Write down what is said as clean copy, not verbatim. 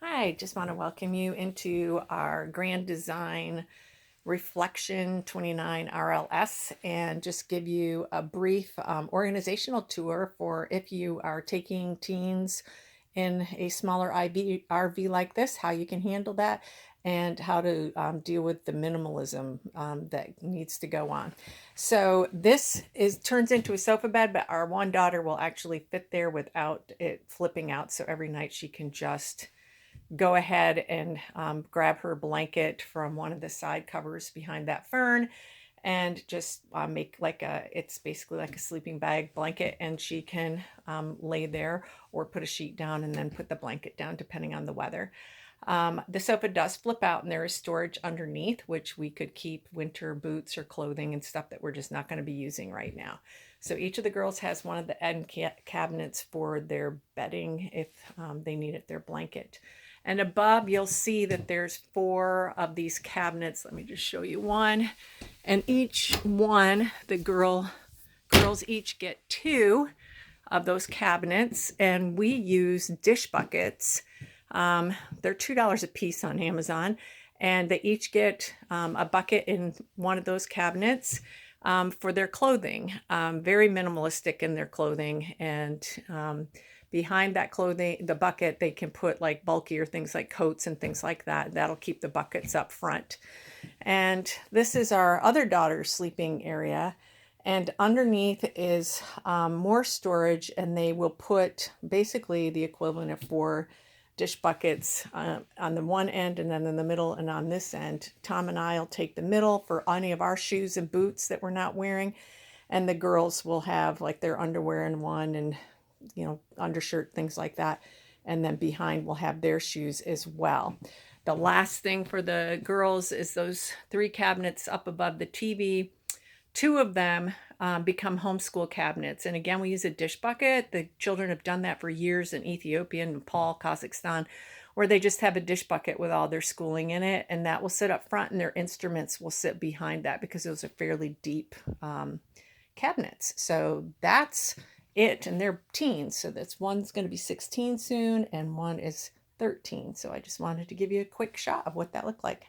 Hi, just want to welcome you into our Grand Design Reflection 29 RLS and just give you a brief organizational tour for if you are taking teens in a smaller RV like this, how you can handle that and how to deal with the minimalism that needs to go on. So this turns into a sofa bed, but our one daughter will actually fit there without it flipping out. So every night she can just go ahead and grab her blanket from one of the side covers behind that fern and just make it's basically like a sleeping bag blanket, and she can lay there or put a sheet down and then put the blanket down depending on the weather. The sofa does flip out and there is storage underneath, which we could keep winter boots or clothing and stuff that we're just not going to be using right now. So each of the girls has one of the end cabinets for their bedding if they need it, their blanket. And above, you'll see that there's 4 of these cabinets. Let me just show you one. And each one, girls each get 2 of those cabinets. And we use dish buckets. They're $2 a piece on Amazon. And they each get a bucket in one of those cabinets for their clothing. Very minimalistic in their clothing. And behind that clothing, the bucket, they can put like bulkier things like coats and things like that. That'll keep the buckets up front. And this is our other daughter's sleeping area. And underneath is more storage, and they will put basically the equivalent of 4 dish buckets on the one end and then in the middle and on this end. Tom and I will take the middle for any of our shoes and boots that we're not wearing. And the girls will have like their underwear in one and undershirt, things like that. And then behind we'll have their shoes as well. The last thing for the girls is those 3 cabinets up above the TV. 2 of them become homeschool cabinets. And again, we use a dish bucket. The children have done that for years in Ethiopia and Nepal, Kazakhstan, where they just have a dish bucket with all their schooling in it. And that will sit up front and their instruments will sit behind that because those are fairly deep cabinets. So that's it. And they're teens. So that's one's going to be 16 soon and one is 13. So I just wanted to give you a quick shot of what that looked like.